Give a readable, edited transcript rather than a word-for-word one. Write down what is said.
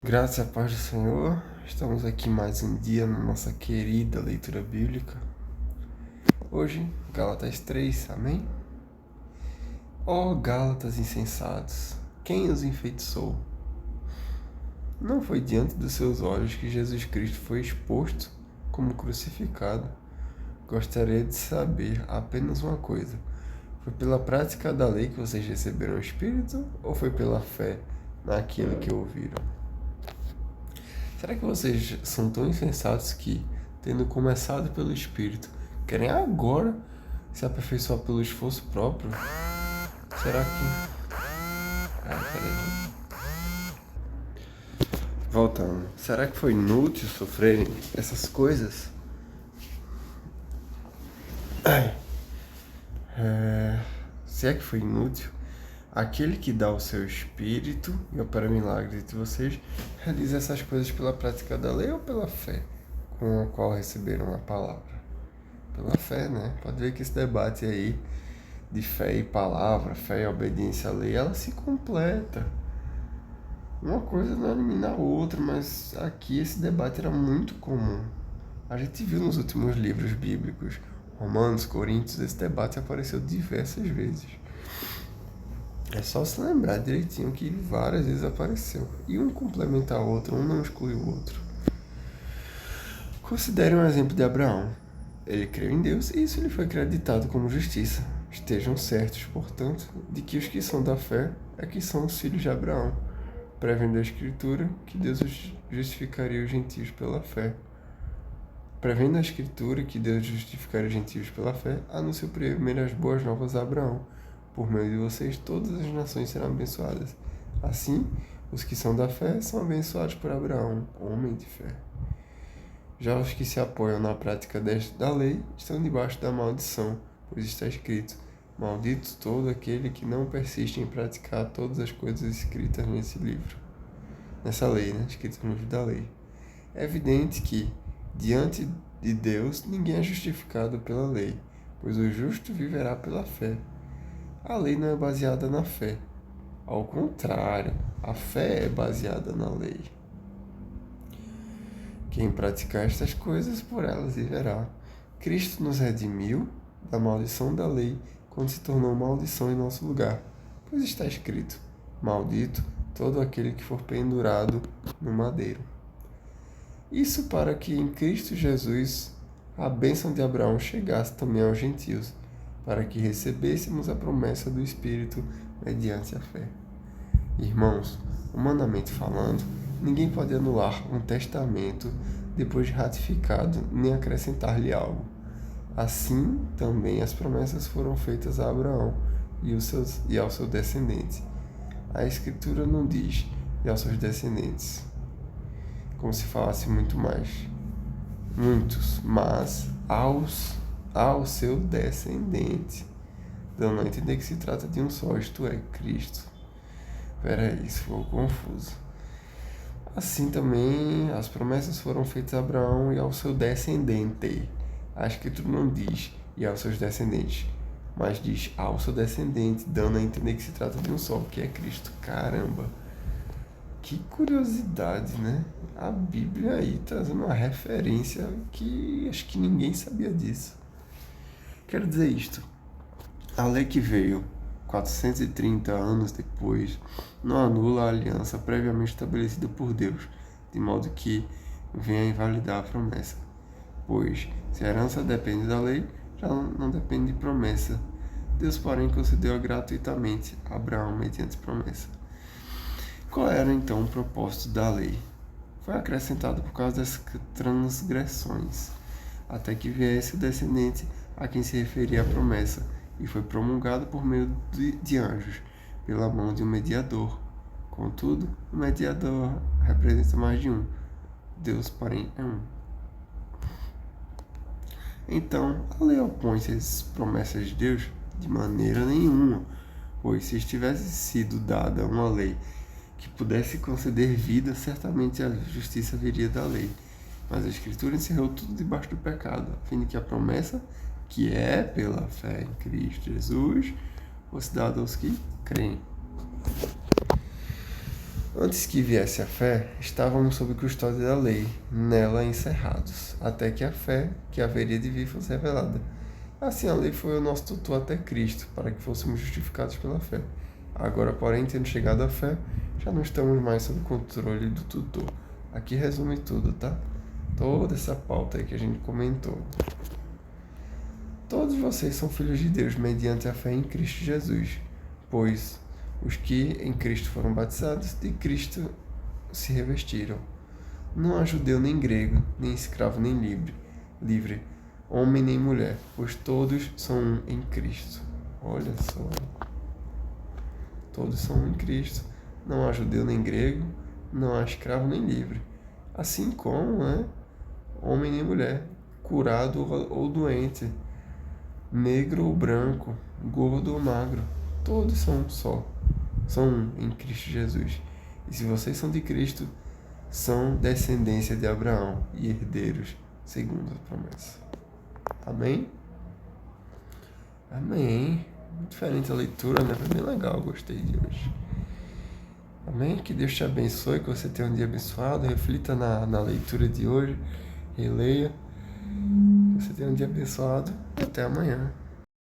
Graças à paz do Senhor, estamos aqui mais um dia na nossa querida leitura bíblica. Hoje, Gálatas 3, amém? Ó Gálatas insensatos, quem os enfeitiçou? Não foi diante dos seus olhos que Jesus Cristo foi exposto como crucificado? Gostaria de saber apenas uma coisa: foi pela prática da lei que vocês receberam o Espírito ou foi pela fé naquilo que ouviram? Será que vocês são tão insensatos que, tendo começado pelo Espírito, querem agora se aperfeiçoar pelo esforço próprio? Será que... peraí. Voltando. Será que foi inútil sofrerem essas coisas? Se é que foi inútil, aquele que dá o seu Espírito e opera milagres entre vocês, realiza essas coisas pela prática da lei ou pela fé com a qual receberam a palavra? Pela fé, né? Pode ver que esse debate aí de fé e palavra, fé e obediência à lei, ela se completa. Uma coisa não elimina a outra, mas aqui esse debate era muito comum. A gente viu nos últimos livros bíblicos, Romanos, Coríntios, esse debate apareceu diversas vezes. É só se lembrar direitinho que várias vezes apareceu. E um complementa o outro, um não exclui o outro. Considere um exemplo de Abraão. Ele creu em Deus e isso lhe foi acreditado como justiça. Estejam certos, portanto, de que os que são da fé é que são os filhos de Abraão, prevendo a Escritura que Deus justificaria os gentios pela fé. Prevendo a Escritura que Deus justificaria os gentios pela fé, anunciou primeiro as boas novas a Abraão. Por meio de vocês, todas as nações serão abençoadas. Assim, os que são da fé são abençoados por Abraão, homem de fé. Já os que se apoiam na prática da lei estão debaixo da maldição, pois está escrito: maldito todo aquele que não persiste em praticar todas as coisas escritas nesse livro. Nessa lei, né? Escritas no livro da lei. É evidente que, diante de Deus, ninguém é justificado pela lei, pois o justo viverá pela fé. A lei não é baseada na fé. Ao contrário, a fé é baseada na lei. Quem praticar estas coisas, por elas viverá. Cristo nos redimiu da maldição da lei quando se tornou maldição em nosso lugar. Pois está escrito: maldito todo aquele que for pendurado no madeiro. Isso para que em Cristo Jesus a bênção de Abraão chegasse também aos gentios, para que recebêssemos a promessa do Espírito mediante a fé. Irmãos, humanamente falando, ninguém pode anular um testamento depois de ratificado, nem acrescentar-lhe algo. Assim, também as promessas foram feitas a Abraão e ao seu descendente. A Escritura não diz e aos seus descendentes, como se falasse muito mais. Muitos, mas ao seu descendente, dando a entender que se trata de um só, isto é, Cristo. Peraí, isso ficou confuso. Assim também as promessas foram feitas a Abraão e ao seu descendente. A Escritura não diz e aos seus descendentes, mas diz ao seu descendente, dando a entender que se trata de um só, que é Cristo. Caramba! Que curiosidade, né? A Bíblia aí trazendo uma referência que acho que ninguém sabia disso. Quero dizer isto: a lei que veio 430 anos depois não anula a aliança previamente estabelecida por Deus, de modo que venha invalidar a promessa. Pois, se a herança depende da lei, já não depende de promessa. Deus, porém, concedeu gratuitamente a Abraão mediante promessa. Qual era então o propósito da lei? Foi acrescentado por causa das transgressões, até que viesse o descendente a quem se referia a promessa, e foi promulgado por meio de anjos, pela mão de um mediador. Contudo, o mediador representa mais de um. Deus, porém, é um. Então, a lei opõe-se às promessas de Deus? De maneira nenhuma, pois se tivesse sido dada uma lei que pudesse conceder vida, certamente a justiça viria da lei. Mas a Escritura encerrou tudo debaixo do pecado, a fim de que a promessa, que é pela fé em Cristo Jesus, fosse dada aos que creem. Antes que viesse a fé, estávamos sob custódia da lei, nela encerrados, até que a fé que haveria de vir fosse revelada. Assim a lei foi o nosso tutor até Cristo, para que fôssemos justificados pela fé. Agora, porém, tendo chegado à fé, já não estamos mais sob controle do tutor. Aqui resume tudo, tá? Toda essa pauta aí que a gente comentou. Todos vocês são filhos de Deus mediante a fé em Cristo Jesus, pois os que em Cristo foram batizados, de Cristo se revestiram. Não há judeu nem grego, nem escravo nem livre, homem nem mulher, pois todos são um em Cristo. Olha só. Todos são um em Cristo. Não há judeu nem grego, não há escravo nem livre. Assim como, homem nem mulher, curado ou doente, negro ou branco, gordo ou magro, todos são um só. São um em Cristo Jesus. E se vocês são de Cristo, são descendência de Abraão e herdeiros segundo a promessa. Amém? Amém. Diferente a leitura, né? Foi bem legal, gostei de hoje. Amém? Que Deus te abençoe, que você tenha um dia abençoado. Reflita na leitura de hoje, releia. Que você tenha um dia abençoado e até amanhã.